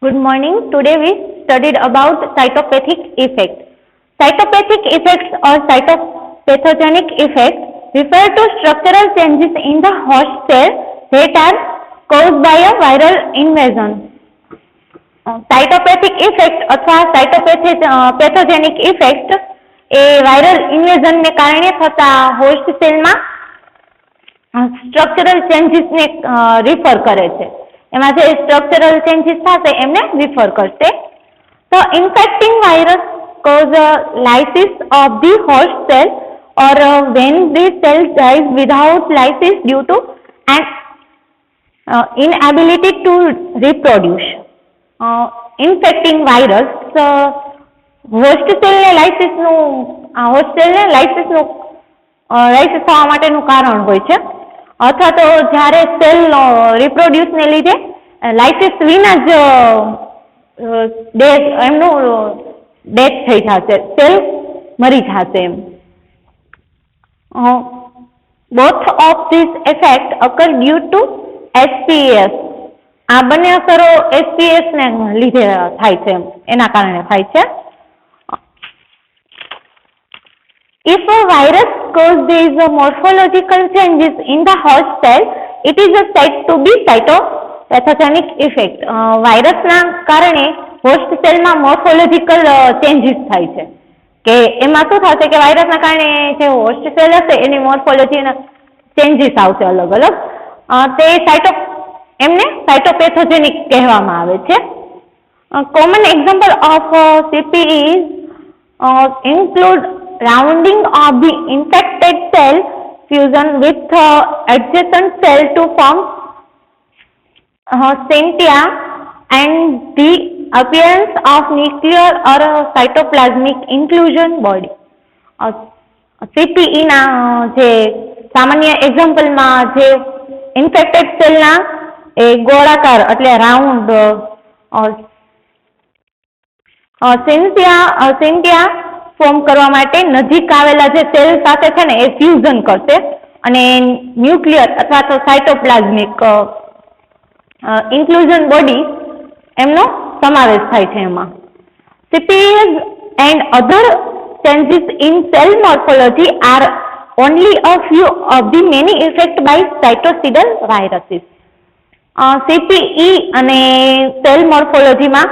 Good morning. Today we studied about cytopathic effects. Cytopathic effects or cytopathogenic effects refer to structural changes in the host cell that are caused by a viral invasion. Cytopathic effect અથવા cytopathogenic effect એ viral ઇન્વેઝનને કારણે થતા host સેલમાં structural ચેન્જીસને refer કરે છે. એમાં જે structural changes થશે એમને રિફર કરશે. તો infecting virus cause lysis of the host cell or when the cell dies without lysis due to an inability to reproduce. Infecting virus host સેલને લાઇસિસ થવા માટેનું કારણ હોય છે, અથવા તો જ્યારે સેલ રિપ્રોડ્યુસને લીધે લાઇસિસ વિના જ એમનું ડેથ થઈ જશે, સેલ મરી જશે એમ. Both of this effect occur due to SPS. આ બંને અસરો SPS ને લીધે થાય છે, એના કારણે થાય છે. If a virus causes a morphological changes in the host cell, it is said to be cytopathogenic effect. વાયરસના કારણે હોસ્ટ સેલમાં મોર્ફોલોજીકલ ચેન્જીસ થાય છે, કે એમાં શું થશે કે વાયરસના કારણે જે હોસ્ટ સેલ હશે એની મોર્ફોલોજીના ચેન્જીસ આવશે અલગ અલગ. તે એમને સાયટોપેથોજેનિક કહેવામાં આવે છે. Common example of CP include rounding of the infected cell, fusion with adjacent cell to form synthesia, and the appearance of nuclear or cytoplasmic inclusion body. CPE ના જે સામાન્ય એક્ઝામ્પલમાં જે ઇન્ફેક્ટેડ સેલના એ ગોળાકાર એટલે રાઉન્ડ સિન્થિયા ફોર્મ કરવા માટે નજીક આવેલા જે સેલ સાથે છે ને એ ફ્યુઝન કરશે અને ન્યુક્લિયર અથવા તો સાયટોપ્લાઝમિક ઇન્ક્લુઝન બોડી એમનો સમાવેશ થાય છે એમાં. CPEs and other changes in cell morphology are only a few of the many effects by cytocidal viruses. CPE અને સેલ મોર્ફોલોજીમાં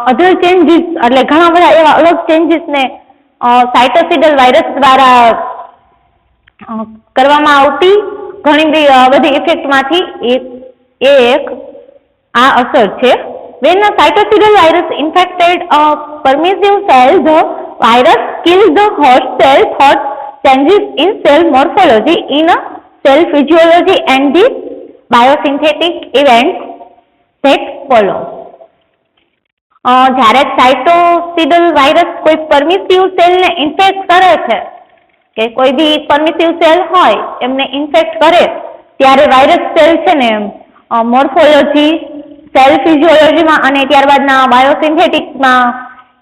અધર ચેન્જીસ એટલે ઘણા બધા એવા અલગ ચેન્જીસને સાયટોસિડલ વાયરસ દ્વારા કરવામાં આવતી ઘણી બધી ઇફેક્ટમાંથી એક આ અસર છે. When a cytocidal virus infected a permissive cell, the virus kills the host cell through changes in cell morphology, in a cell physiology and the biosynthetic events that follow. જ્યારે સાયટોસિડલ વાયરસ કોઈ પરમિસિવ સેલને ઇન્ફેક્ટ કરે છે, કે કોઈ બી પરમિસિવ cell હોય એમને in fact કરે ત્યારે વાયરસ સેલ છે ને મોર્ફોલોજી, સેલ ફિઝિયોલોજીમાં અને ત્યારબાદના બાયોસિન્થેટિકમાં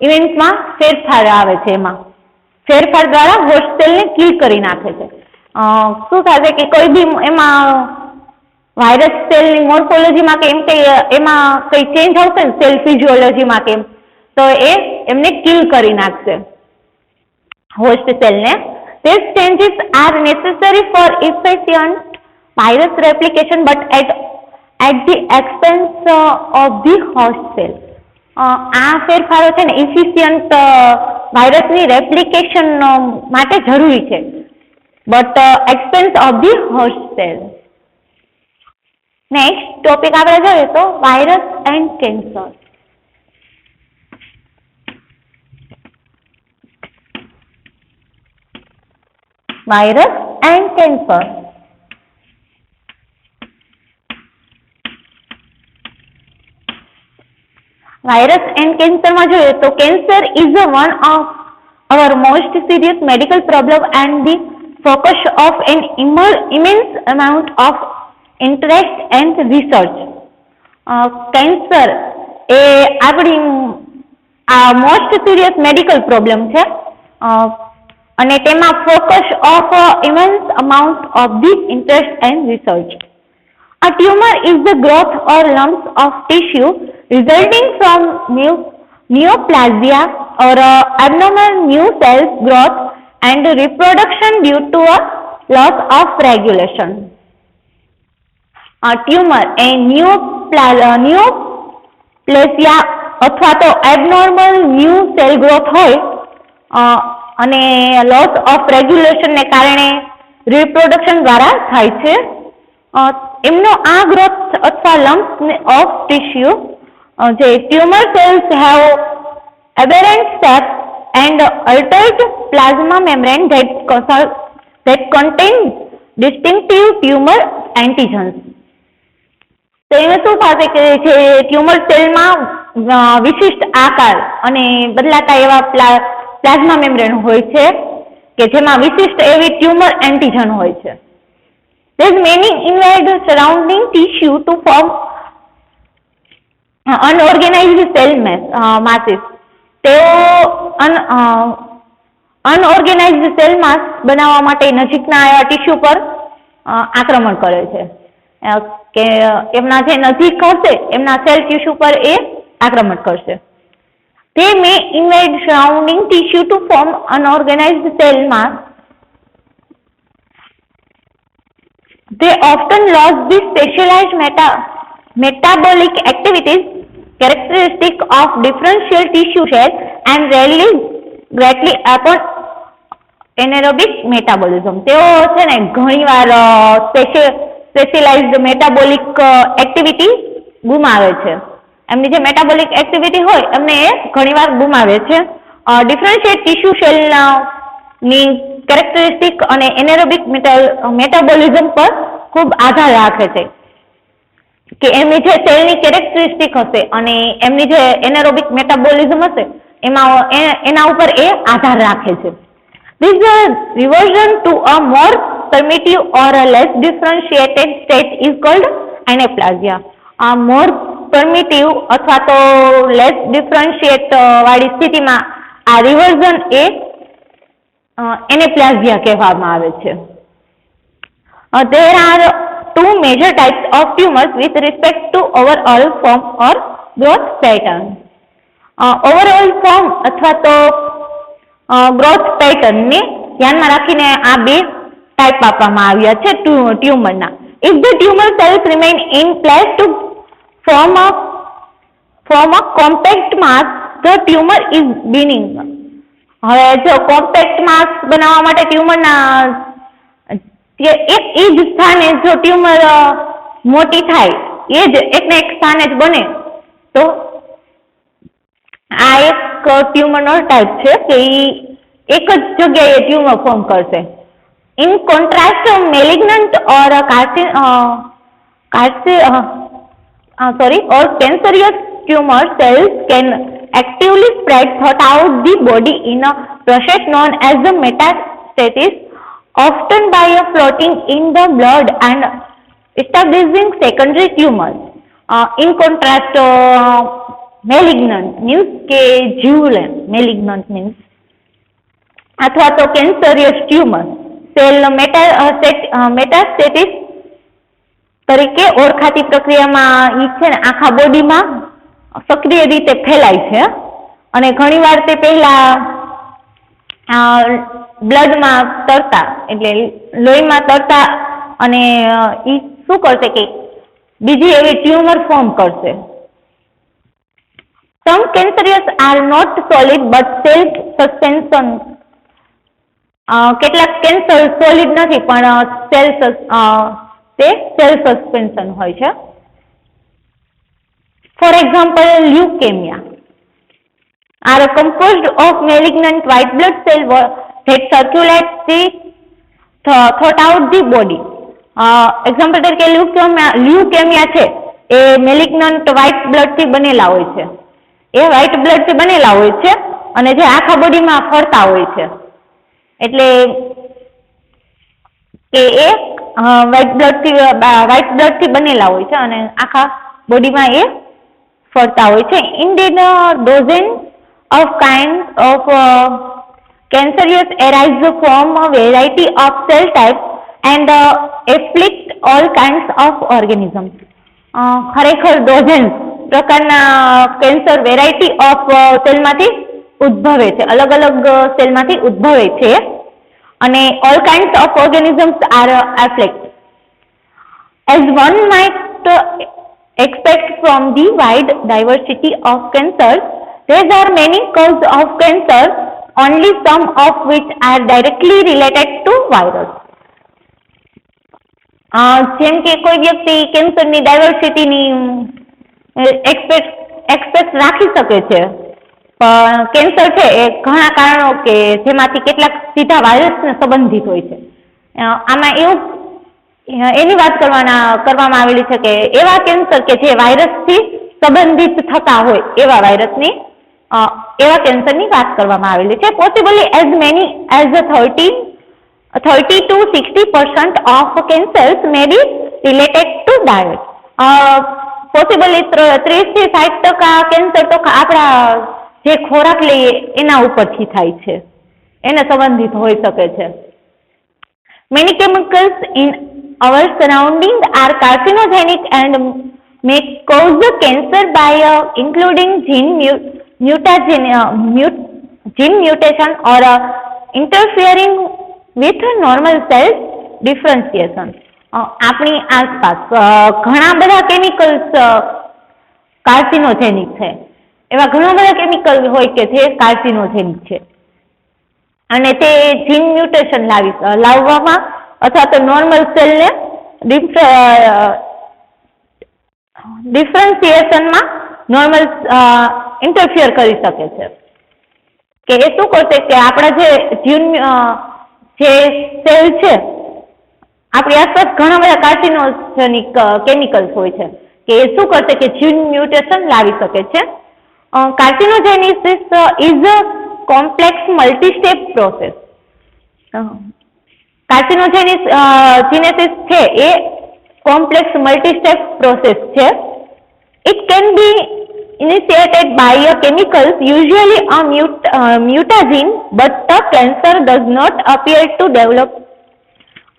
ઇવેન્ટ્સમાં ફેરફાર આવે છે. એમાં ફેરફાર દ્વારા હોસ્ટ સેલને કિલ કરી નાખે છે. શું થશે કે કોઈ બી એમાં વાયરસ સેલની મોર્ફોલોજીમાં કે એમ કઈ એમાં કઈ ચેન્જ આવશે ને સેલ ફિઝિયોલોજીમાં કે તો એમને કિલ કરી નાખશે હોસ્ટ સેલને. These changes are necessary for efficient virus replication but at the expense of the host cell. આ ફેરફારો છે ને ઇફિશિયન્ટ વાયરસની રેપ્લિકેશન માટે જરૂરી છે, but expense of the host cell. Next topic આપણે જોઈએ તો virus and cancer. Virus and cancer. Virus and કેન્સરમાં જોઈએ તો cancer is one of our most serious medical problem and the focus of an immense amount of interest and research. Cancer એ આપણી આ most serious medical problem છે અને તેમાં focus of immense amount of the interest and research. A tumor is the growth or lumps of tissue resulting from neoplasia or abnormal new cells growth and reproduction due to a loss of regulation. Tumour એ neoplasia અથવા તો abnormal new cell growth હોય અને loss of રેગ્યુલેશનને કારણે reproduction દ્વારા થાય છે. એમનો આ ગ્રોથ અથવા લમ્પ્સ ઓફ ટિશ્યુ જે tumour cells have aberrant shape and altered plasma membrane that contain distinctive tumor antigens. તો એમાં શું થશે કે જે ટ્યુમર સેલમાં વિશિષ્ટ આકાર અને બદલાતા એવા પ્લાઝમા મેમ્બ્રેન હોય છે કે જેમાં વિશિષ્ટ એવી ટ્યુમર એન્ટીજન હોય છે. These many invade surrounding tissue to form unorganized cell masses. તેઓ અનઓર્ગેનાઇઝડ સેલ માસ બનાવવા માટે નજીકના એવા ટિશ્યુ પર આક્રમણ કરે છે કે એમના જે નજીક હશે એમના સેલ ટિશ્યુ પર એ આક્રમણ કરશે. They may invade surrounding tissue to form unorganized cell mass. They often lose the specialized metabolic activities characteristic of differential tissue cells and rarely greatly upon anaerobic metabolism. તેઓ છે ને ઘણીવાર સ્પેશિયલાઇઝ્ડ મેટાબોલિક એક્ટિવિટી ગુમાવે છે. એમની જે metabolic activity હોય એમને એ ઘણીવાર ગુમાવે છે. ડિફરન્શિએટ ટિશ્યુ સેલની કેરેક્ટરિસ્ટિક અને એનેરોબિક મેટાબોલિઝમ પર ખૂબ આધાર રાખે છે કે એમની જે સેલની કેરેક્ટરિસ્ટિક હશે અને એમની જે એનેરોબિક મેટાબોલિઝમ હશે એના ઉપર એ આધાર રાખે છે. This reversion to a more primitive or a less differentiated state is called anaplasia. આ more primitive અથવા તો less differentiate વાળી સ્થિતિમાં આ રિવર્ઝન એ એનેપ્લાઝિયા કહેવામાં આવે છે. There are two major types of tumors with respect to overall form or growth pattern. Overall form અથવા તો growth pattern ને ધ્યાનમાં રાખીને આ બે ટાઈપ આપવામાં આવ્યા છે ટ્યુમરના. If the tumor cells remain in place to form a compact mass, the tumor is benign. હવે જો કોમ્પેક્ટ માસ બનાવવા માટે ટ્યુમરના એક જ સ્થાને જો ટ્યુમર મોટી થાય એ જ એકને એક સ્થાને જ બને તો આ એક ટ્યુમરનો ટાઈપ છે કે એક જ જગ્યાએ ટ્યુમર ફોર્મ કરશે. In contrast malignant or cancerous tumor cells can actively spread throughout the body in a process known as the metastasis, often by floating in the blood and establishing secondary tumors. In contrast, malignant means કે જીવલેણ, malignant means અથવા તો cancerous tumor cell metastasis તરીકે ઓળખાતી પ્રક્રિયામાં ઈ છે ને આખા બોડીમાં સક્રિય રીતે ફેલાય છે અને ઘણીવાર તે પહેલા બ્લડમાં તરતા એટલે લોહીમાં તરતા અને ઈ શું કરશે કે બીજી એવી ટ્યુમર ફોર્મ કરશે. Some cancers are not solid but cell suspension. કેટલાક કેન્સર સોલિડ નથી પણ તે સેલ સસ્પેન્શન હોય છે. For example, leukemia are composed of malignant white blood cells that circulate throughout the body. Example તરીકે લ્યુકેમિયા છે એ મેલિગ્નન્ટ white blood થી બનેલા હોય છે. એ વ્હાઇટ બ્લડ થી બનેલા હોય છે અને જે આખા બોડીમાં ફરતા હોય છે એટલે કે એ વ્હાઇટ બ્લડ થી બનેલા હોય છે અને આખા બોડીમાં એ ફરતા હોય છે. Indeed, dozens of kinds of cancers arise from a variety of cell types and afflict all kinds of organisms. ખરેખર ડોઝન્સ પ્રકારના કેન્સર વેરાયટી ઓફ સેલમાંથી ઉદ્ભવે છે, અલગ અલગ સેલમાંથી ઉદ્ભવે છે, અને all kinds of organisms are affected. As one might expect from the wide diversity of cancers, there are many causes of cancer, only some of which are directly related to virus. જેમ કે કોઈ વ્યક્તિ કેન્સરની ડાયવર્સિટીની expect રાખી શકે છે, પણ cancer છે એ ઘણા કારણો કે જેમાંથી કેટલાક સીધા વાયરસને સંબંધિત હોય છે. આમાં એની વાત કરવામાં આવેલી છે કે એવા કેન્સર કે જે વાયરસથી સંબંધિત થતા હોય એવા કેન્સરની વાત કરવામાં આવેલી છે. Possibly as many as 30 to 60% of cancers may be related to diet. Possibly 30 થી 60% કેન્સર તો આપણા જે ખોરાક લઈએ એના ઉપરથી થાય છે, એને સંબંધિત હોઈ શકે છે. Many chemicals in our surrounding are carcinogenic and may cause cancer by including gene mutation or interfering with normal cell differentiation. આપણી આસપાસ ઘણા બધા કેમિકલ્સ કાર્સિનોજેનિક છે, એવા ઘણા બધા કેમિકલ હોય કે જે કાર્સિનોજેનિક છે અને તે જીન મ્યુટેશન લાવવામાં અથવા તો નોર્મલ સેલને ડિફરન્સિએશનમાં નોર્મલ ઇન્ટરફિયર કરી શકે છે. કે એ શું કરશે કે આપણા જે સેલ છે આપણી આસપાસ ઘણા બધા કાર્સિનોજેનિક કેમિકલ્સ હોય છે કે એ શું કરશે કે જીન મ્યુટેશન લાવી શકે છે. Carcinogenesis is a complex multistep process. Carcinogenesis છે એ કોમ્પ્લેક્સ મલ્ટી-સ્ટેપ પ્રોસેસ છે. It can be initiated by a chemicals, usually a mutagen, but the cancer does not appear to develop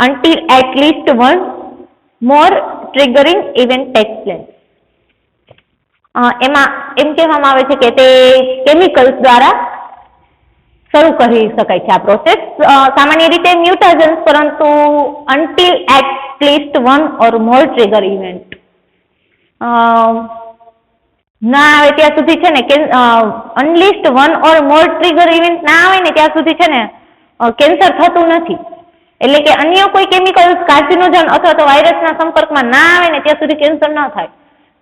until at least one more triggering event takes place. એમાં એમ કહેવામાં આવે છે કે તે chemicals દ્વારા શરૂ કરી શકાય છે આ પ્રોસેસ. સામાન્ય રીતે મ્યુટાજન્સ, પરંતુ until at least one or more trigger event ના આવે ત્યાં સુધી છે ને કે unless one or more trigger event ના આવે ને ત્યાં સુધી છે ને કેન્સર થતું નથી. એટલે કે અન્ય કોઈ કેમિકલ્સ કાર્સિનોજન અથવા તો વાયરસના સંપર્કમાં ના આવે ને ત્યાં સુધી કેન્સર ન થાય.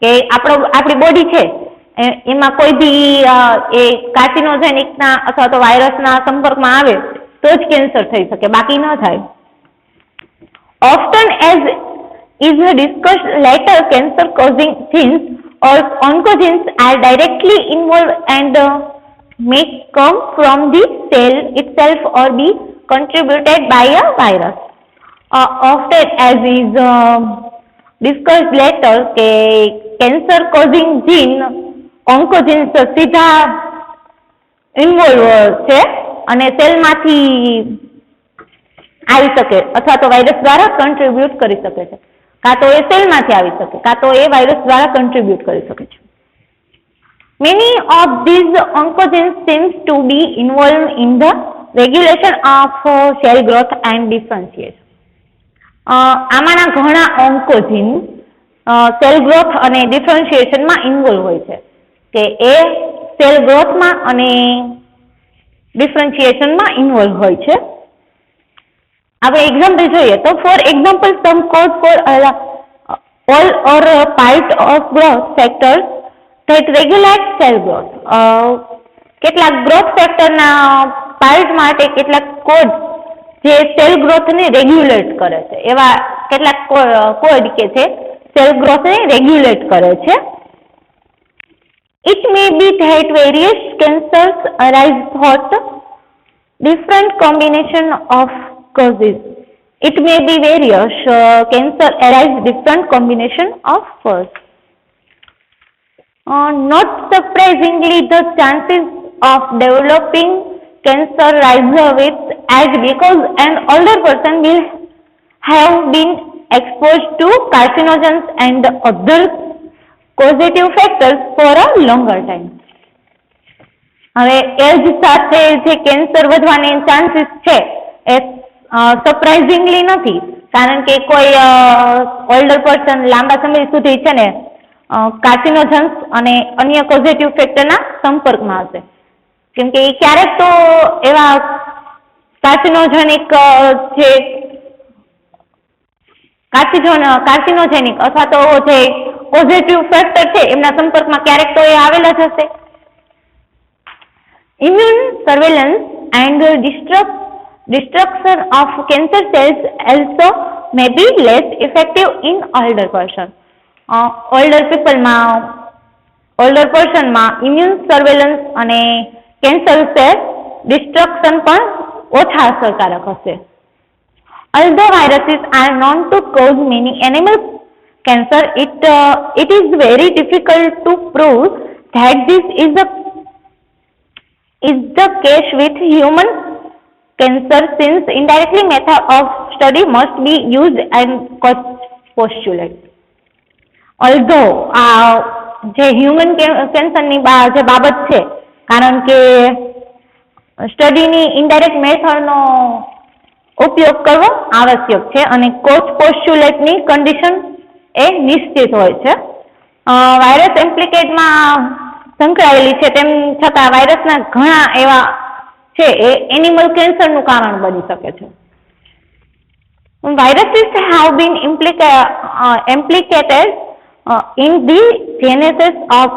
કે આપણી બોડી છે એમાં કોઈ બી એ કાર્સિનોજેનિકના અથવા તો વાયરસના સંપર્કમાં આવે તો જ કેન્સર થઈ શકે, બાકી ન થાય. Often as is discussed later, cancer causing genes or oncogenes are directly involved and may come from the cell itself or be contributed by a virus. Often as is discussed later કે cancer causing gene oncogenes સીધા involve છે અને સેલમાંથી આવી શકે અથવા તો virus દ્વારા contribute કરી શકે છે, કાં તો એ સેલમાંથી આવી શકે, કાં તો એ વાયરસ દ્વારા કન્ટ્રીબ્યુટ કરી શકે છે. Many of these oncogenes seems to be involved in the regulation of cell growth and differentiation. આમાંના ઘણા ઓન્કોજીન સેલ ગ્રોથ અને ડિફરન્શિએશનમાં ઇન્વોલ્વ હોય છે કે એ સેલ ગ્રોથમાં અને ડિફરન્શિએશનમાં ઇન્વોલ્વ હોય છે. આપણે એક્ઝામ્પલ જોઈએ તો for example some cause for all or part of growth factors that regulate cell growth. કેટલાક ગ્રોથ ફેક્ટરના પાર્ટ માટે કેટલાક કોડ જે સેલ ગ્રોથને રેગ્યુલેટ કરે છે, એવા કેટલાક કોડ કે છે સેલ ગ્રોથને રેગ્યુલેટ કરે છે. It may be that various cancers arise through different combination of causes. It may be various cancer arise different combination of causes. Not surprisingly, the chances of developing cancer rise with age because an older person will have been exposed to carcinogens and other positive factors for a longer time. હવે એજ સાથે જે cancer વધવાની chances છે એ surprisingly નથી, કારણ કે કોઈ older person લાંબા સમય સુધી છે ને કાર્સિનોજન્સ અને અન્ય પોઝિટિવ ફેક્ટરના સંપર્કમાં હશે, કેમ કે ક્યારેક તો એવા કાર્સિનોજેનિક જે કાર્સિનોજેનિક અથવા તો જે પોઝિટિવ ફેક્ટર છે એમના સંપર્કમાં ક્યારેક તો એ આવેલા જ હશે. Immune surveillance and destruction of cancer cells also may be less effective in older person. older person માં immune surveillance અને cancer cell destruction પણ ઓછા અસરકારક હશે. Although viruses are known to cause many animal cancer, it is very difficult to prove that this is the case with human cancer, since indirectly method of study must be used and postulate. Although જે human કેન્સરની જે બાબત છે, કારણ કે સ્ટડીની indirect મેથડનો ઉપયોગ કરવો આવશ્યક છે અને પોસ્ટ્યુલેટની કન્ડિશન એ નિશ્ચિત હોય છે. વાયરસ ઇમ્પ્લિકેટમાં સંકળાયેલી છે, તેમ છતાં વાયરસના ઘણા એવા છે એ એનિમલ કેન્સરનું કારણ બની શકે છે. Viruses have been implicated in the genesis of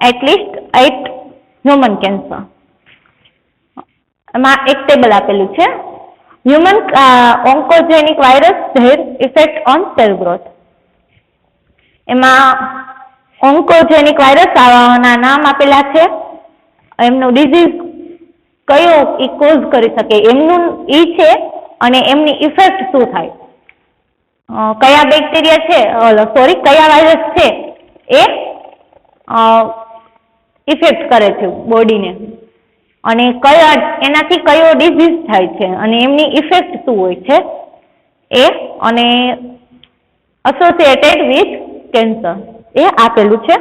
at least 8 human cancer. એમાં એક ટેબલ આપેલું છે, human oncogenic virus their effect on cell growth. એમાં ઓન્કોજેનિક વાયરસ ના નામ આપેલા છે, એમનું ડિઝીઝ કયો ઈ કોઝ કરી શકે એમનું ઈ છે, અને એમની ઇફેક્ટ શું થાય, કયા બેક્ટેરિયા છે કયા વાયરસ છે એ ઇફેક્ટ કરે છે બોડીને, અને એનાથી કયો ડિઝીઝ થાય છે અને એમની ઇફેક્ટ શું હોય છે એ, અને એસોસિએટેડ વિથ કેન્સર એ આપેલું છે.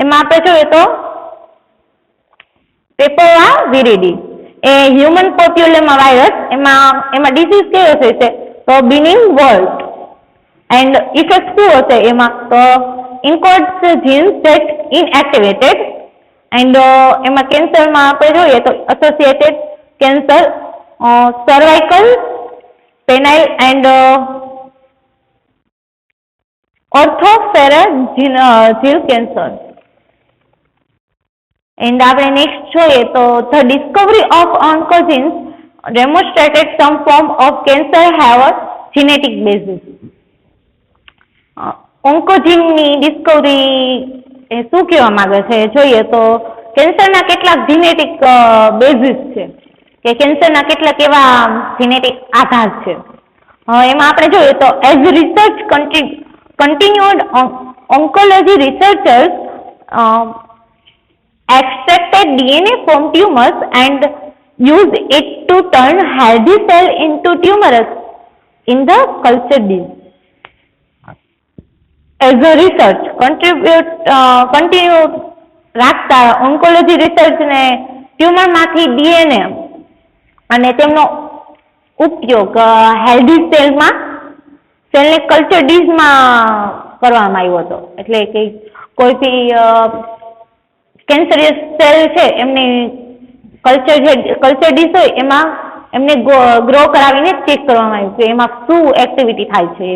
એમાં આપણે જોઈએ તો પેપોવા વિરિડી એ હ્યુમન પોપ્યુલેમા વાયરસ, એમાં ડિઝીઝ કયો છે તો બિનિંગ વર્લ્ડ, એન્ડ ઇફેક્ટ શું હશે એમાં તો encodes genes that inactivated, and એમાં કેન્સરમાં આપણે જોઈએ તો associated cancer, cervical, penile and oropharyngeal cancer. And આપણે નેક્સ્ટ જોઈએ તો the discovery of oncogenes demonstrated some form of cancer have a genetic basis. ઓન્કોજીનની ડિસ્કવરી એ શું કહેવા માંગે છે જોઈએ તો કેન્સરના કેટલાક જીનેટિક બેઝિસ છે, કે કેન્સરના કેટલાક એવા જીનેટિક આધાર છે. એમાં આપણે જોઈએ તો as research continued, oncology researchers extracted DNA from tumors and used it to turn healthy cell into tumors in the culture dish. As a research continue રાખતા ઓન્કોલોજી રિસર્ચને ટ્યુમરમાંથી ડીએનએ અને તેમનો ઉપયોગ હેલ્ધી સેલને કલ્ચર ડીશમાં કરવામાં આવ્યો હતો. એટલે કે કોઈ બી કેન્સરિયસ સેલ છે એમની કલ્ચર ડીશ હોય એમાં એમને ગ્રો કરાવીને ચેક કરવામાં આવ્યું કે એમાં શું એક્ટિવિટી થાય છે.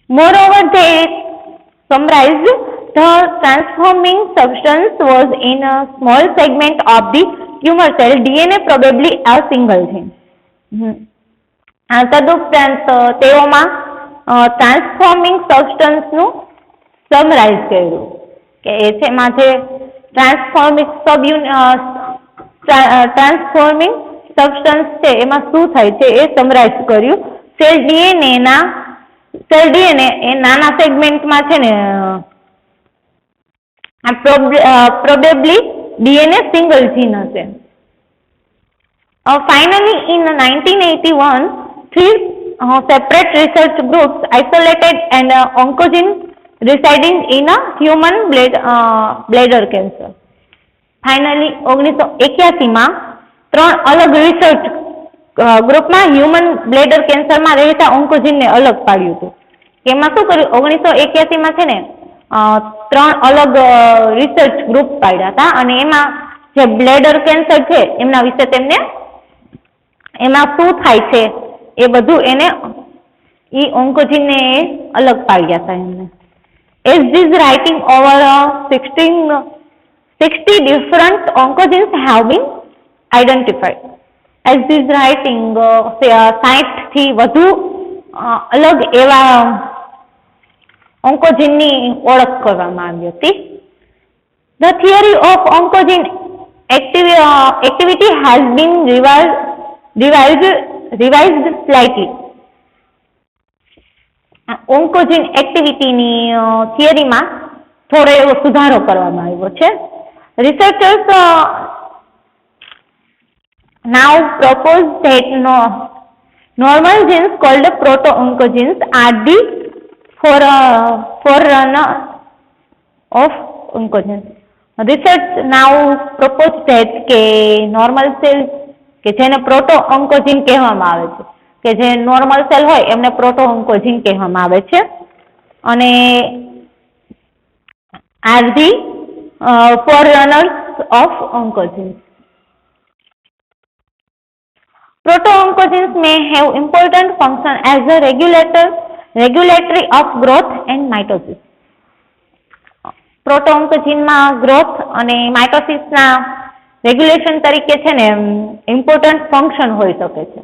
Moreover, they summarized the transforming substance was in a small segment of the tumor cell, DNA probably a single gene. તદુપરાંત તેઓમાં ટ્રાન્સફોર્મિંગ સબસ્ટન્સનું સમરાઇઝ કર્યું કે એમાં જે ટ્રાન્સફોર્મિંગ સબસ્ટન્સ છે એમાં શું થાય છે એ સમરાઇઝ કર્યું. સેલ ડીએનએ એ નાના સેગમેન્ટમાં છે ને પ્રોબેબલી ડીએનએ સિંગલ જીન હશે. Finally, in 1981, 3 separate research groups isolated an oncogene residing in a human bladder cancer. Finally 1981માં 3 અલગ રિસર્ચ ગ્રુપમાં હ્યુમન બ્લેડર કેન્સરમાં રહેતા ઓન્કોજીનને અલગ પાડ્યું હતું. એમાં શું કર્યું, 1981માં છે ને 3 અલગ રિસર્ચ ગ્રુપ પાડ્યા હતા અને એમાં જે બ્લેડર કેન્સર છે એમના વિશે તેમને એમાં શું થાય છે એ બધું એને ઈ ઓન્કોજીનને અલગ પાડ્યા હતા એમને. As this writing over 60 different oncogenes have been identified. As this writing 60 થી વધુ અલગ એવા ઓન્કોજીનની ઓળખ કરવામાં આવી હતી. The theory of oncogene activity has been revised slightly. ઓન્કોજીન એક્ટિવિટીની થિયરીમાં થોડો એવો સુધારો કરવામાં આવ્યો છે. Researchers now propose that normal genes called proto-oncogenes are the forerunner of oncogenes. Research now propose that કે normal cells કે જેને પ્રોટો-ઓન્કોજીન કહેવામાં આવે છે, કે જે નોર્મલ સેલ હોય એમને પ્રોટો-ઓન્કોજીન કહેવામાં આવે છે અને are the forerunners of oncogenes. Proto-oncogenes may have important function as a regulatory of growth and mitosis. પ્રોટો-ઓન્કોજીનમાં ગ્રોથ અને માઇટોસિસના રેગ્યુલેશન તરીકે છે ને ઇમ્પોર્ટન્ટ ફંક્શન હોઈ શકે છે.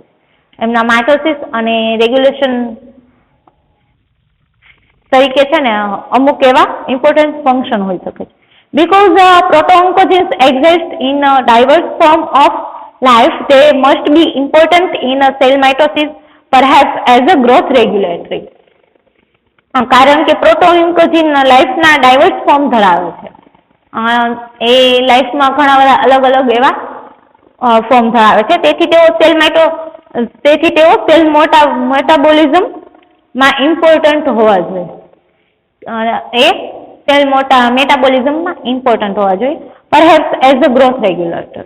એમના માઇટોસિસ અને રેગ્યુલેશન તરીકે છે ને અમુક એવા ઇમ્પોર્ટન્ટ ફંક્શન હોઈ શકે છે. Because proto-oncogenes exist in a diverse form of life, they must be important in a cell mitosis, perhaps as a growth regulatory. કારણ કે પ્રોટો-ઓન્કોજીન લાઈફના ડાયવર્સ ફોર્મ ધરાવે છે. એ લાઈફમાં ઘણા બધા અલગ અલગ એવા ફોર્મ ધરાવે છે. તેથી તેઓ સેલ મેટાબોલિઝમમાં ઇમ્પોર્ટન્ટ હોવા જોઈએ. એ સેલ મેટાબોલિઝમમાં ઇમ્પોર્ટન્ટ હોવા જોઈએ, perhaps as a growth regulator.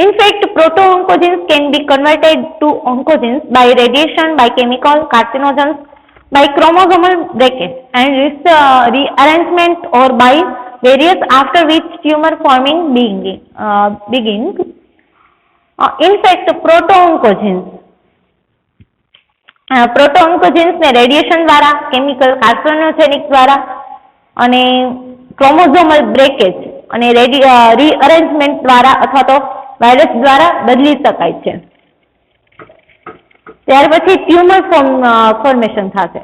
In fact, proto-oncogenes can be converted to oncogenes by radiation, by chemical carcinogens, by chromosomal breakage and rearrangement, or by various after which tumor forming begins. In fact, પ્રોટો-ઓન્કોજીન્સ ને radiation દ્વારા, chemical કાર્સિનોજેનિક દ્વારા અને ક્રોમોઝોમલ breakage અને રીઅરેન્જમેન્ટ દ્વારા અથવા તો virus દ્વારા બદલી શકાય છે. ત્યાર પછી ટ્યુમર ફોર્મેશન થશે.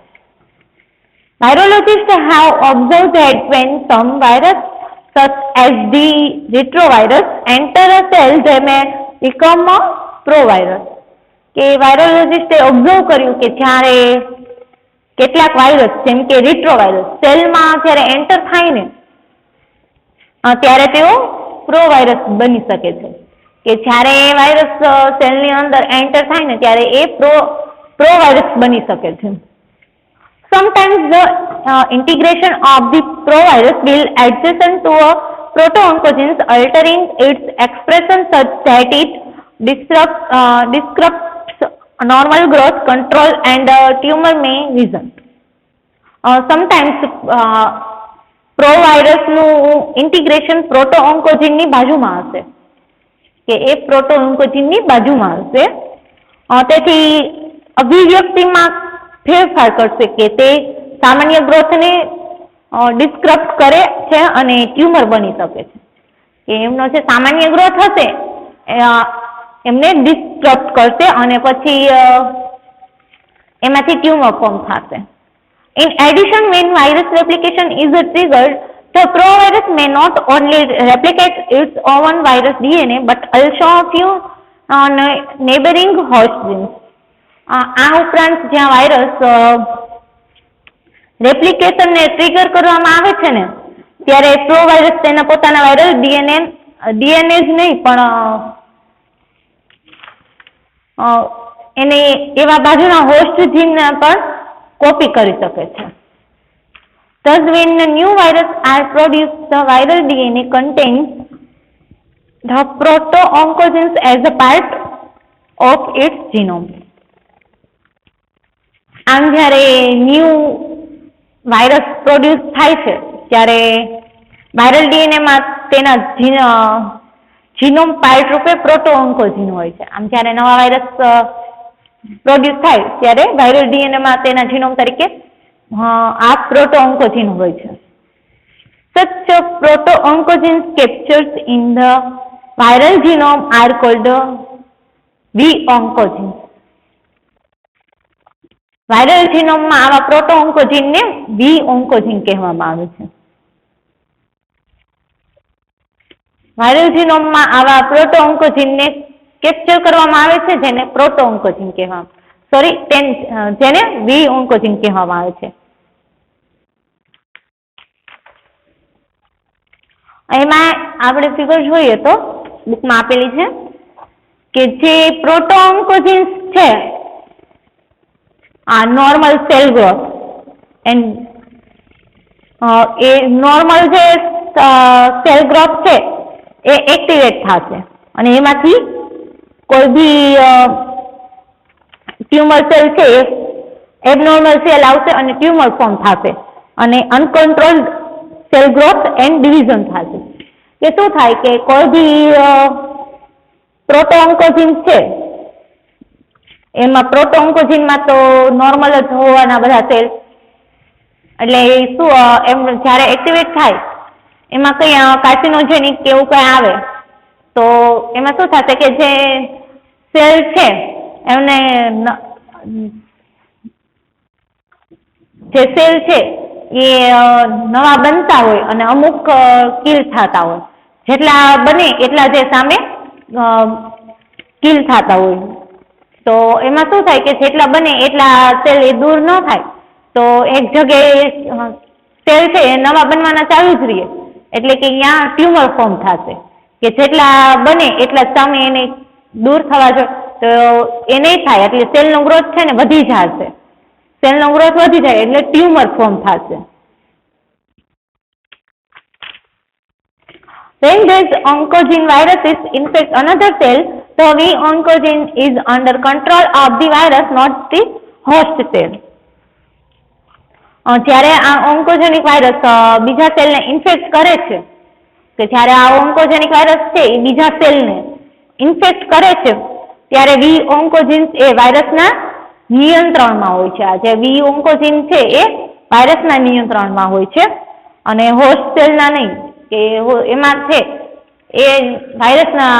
Virologists have observed that when some virus such as the retrovirus enter a cell, they may become a provirus. કે વાયરોલોજીસ્ટે ઓબ્ઝર્વ કર્યું કે જ્યારે કેટલાક વાયરસ જેમ કે રિટ્રોવાયરસ સેલમાં જ્યારે એન્ટર થાય ને ત્યારે તેઓ પ્રોવાયરસ બની શકે છે. કે જ્યારે એ વાયરસ સેલની અંદર એન્ટર થાય ને ત્યારે એ પ્રોવાયરસ બની શકે છે. Sometimes the integration of the provirus will adjacent to a proto-oncogenes, altering its expression such that it disrupts normal growth control and tumor may result. Sometimes પ્રોવાયરસનું ઇન્ટિગ્રેશન પ્રોટો-ઓન્કોજીનની બાજુમાં હશે, કે એ પ્રોટો-ઓન્કોજીનની બાજુમાં હશે. તેથી અભિવ્યક્તિમાં ફેરફાર કરશે કે તે સામાન્ય ગ્રોથને ડિસ્ક્રપ્ટ કરે છે અને ટ્યુમર બની શકે છે. કે એમનો જે સામાન્ય ગ્રોથ હશે એમને ડિસ્ટર્બ કરશે અને પછી એમાંથી ટ્યુમર ફોર્મ થશે. In addition, when virus replication is triggered, the provirus may not only replicate its own virus DNA but also a few neighboring host genes. આ ઉપરાંત જ્યાં વાયરસ રેપ્લિકેશનને ટ્રિગર કરવામાં આવે છે ને ત્યારે પ્રોવાયરસ તેના પોતાના વાયરલ ડીએનએ જ નહીં પણ એને એવા બાજુના હોસ્ટ જીનને પણ કોપી કરી શકે છે. Thus, when a new virus are produced, the viral DNA contains the proto-oncogenes as a part of its genome. આમ જ્યારે ન્યૂ વાયરસ પ્રોડ્યુસ થાય છે ત્યારે વાયરલ ડીએનએ માં તેના જીનોમ પાર્ટ રૂપે પ્રોટો ઓન્કોજીન હોય છે. આમ જ્યારે નવા વાયરસ પ્રોડ્યુસ થાય ત્યારે વાયરલ ડીએનએ માં તેના જીનોમ તરીકે આ પ્રોટો ઓન્કોજીન હોય છે. Such proto oncogenes captured in the viral genome are called V-oncogenes. Viral જીનોમમાં આવા પ્રોટો ઓન્કોજીનને V-oncogenes કહેવામાં આવે છે. વાયરલ જીનોમમાં આવા પ્રોટો ઓન્કોજીનને કેપ્ચર કરવામાં આવે છે જેને પ્રોટો ઓન્કોજીન જેને V-oncogenes કહેવામાં આવે છે. એમાં આપણે ફિગર જોઈએ તો બુકમાં આપેલી છે કે જે પ્રોટો ઓન્કોજીન્સ છે આ normal cell growth and A normal જે સેલ ગ્રોથ છે એ એક્ટિવેટ થશે અને એમાંથી કોઈ બી ટ્યુમર સેલ છે એ એબનોર્મલ સેલ આવશે અને ટ્યુમર ફોર્મ થશે અને અનકન્ટ્રોલ્ડ સેલ ગ્રોથ એન્ડ ડિવિઝન થશે. કે શું થાય કે કોઈ બી પ્રોટો ઓન્કોજીન છે એમાં પ્રોટો ઓન્કોજીનમાં તો નોર્મલ જ હોવાના બધા સેલ એટલે શું એમ જ્યારે એક્ટિવેટ થાય એમાં કઈ કાર્સિનોજેનિક કે એવું કઈ આવે તો એમાં શું થશે કે જે સેલ છે એમને જે સેલ છે એ નવા બનતા હોય અને અમુક કિલ થતા હોય. જેટલા બને એટલા જે સામે કિલ થતા હોય તો એમાં શું થાય કે જેટલા બને એટલા સેલ એ દૂર ન થાય તો એક જગ્યાએ સેલ છે એ નવા બનવાના ચાલુ જ રહીએ એટલે કે અહીંયા ટ્યુમર ફોર્મ થશે કે જેટલા બને એટલા સામે એને દૂર થવા જોઈએ તો એ નહીં થાય એટલે સેલનો ગ્રોથ છે ને વધી જશે. સેલનો ગ્રોથ વધી જાય એટલે ટ્યુમર ફોર્મ થશે. When this oncogene viruses infect another cell, the V-oncogene is under control of the virus, not the host cell. જ્યારે આ ઓન્કોજેનિક વાયરસ બીજા સેલને ઇન્ફેક્ટ કરે છે કે જ્યારે આ ઓન્કોજેનિક વાયરસ છે એ બીજા સેલને ઇન્ફેક્ટ કરે છે ત્યારે V-oncogenes એ વાયરસના નિયંત્રણમાં હોય છે. આ જે V-oncogen છે એ વાયરસના નિયંત્રણમાં હોય છે અને હોસ્ટ સેલના નહીં કે એમાં છે એ વાયરસના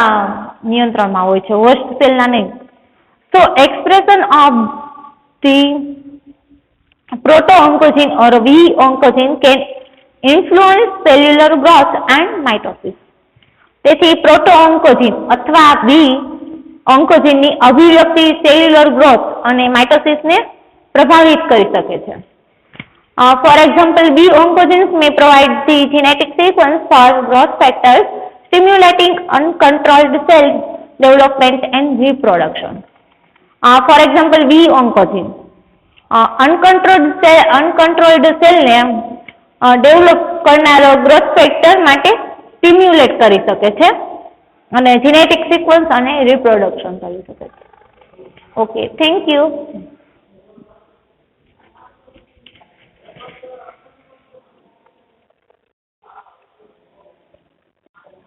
નિયંત્રણમાં હોય છે, હોસ્ટ સેલના નહીં. So expression of the proto-oncogene or V-oncogene can influence cellular growth and mitosis. તેથી પ્રોટો-ઓન્કોજીન અથવા V-oncogene ની અભિવ્યક્તિ સેલ્યુલર ગ્રોથ અને માઇટોસિસને પ્રભાવિત કરી શકે છે. For example, V-oncogenes may provide the genetic sequence for growth factors, stimulating uncontrolled cell development and reproduction. For example, V-oncogene uncontrolled cell ને ડેવલપ કરનારો ગ્રોથ ફેક્ટર માટે સ્ટિમ્યુલેટ કરી શકે છે અને જેનેટિક સિક્વન્સ અને રિપ્રોડક્શન કરી શકે છે. Okay, thank you.